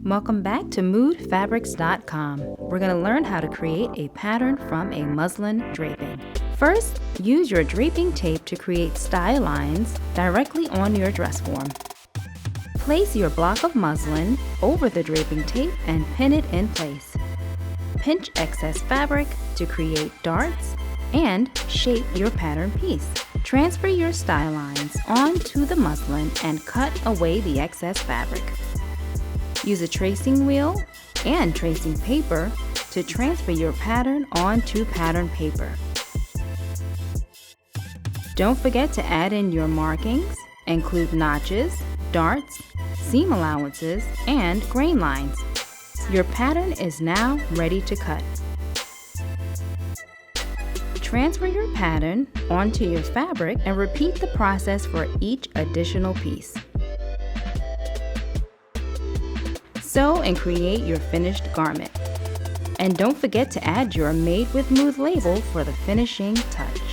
Welcome back to moodfabrics.com. We're going to learn how to create a pattern from a muslin draping. First, use your draping tape to create style lines directly on your dress form. Place your block of muslin over the draping tape and pin it in place. Pinch excess fabric to create darts and shape your pattern piece. Transfer your style lines onto the muslin and cut away the excess fabric. Use a tracing wheel and tracing paper to transfer your pattern onto pattern paper. Don't forget to add in your markings, include notches, darts, seam allowances, and grain lines. Your pattern is now ready to cut. Transfer your pattern onto your fabric and repeat the process for each additional piece. Sew and create your finished garment. And don't forget to add your Made with Mood label for the finishing touch.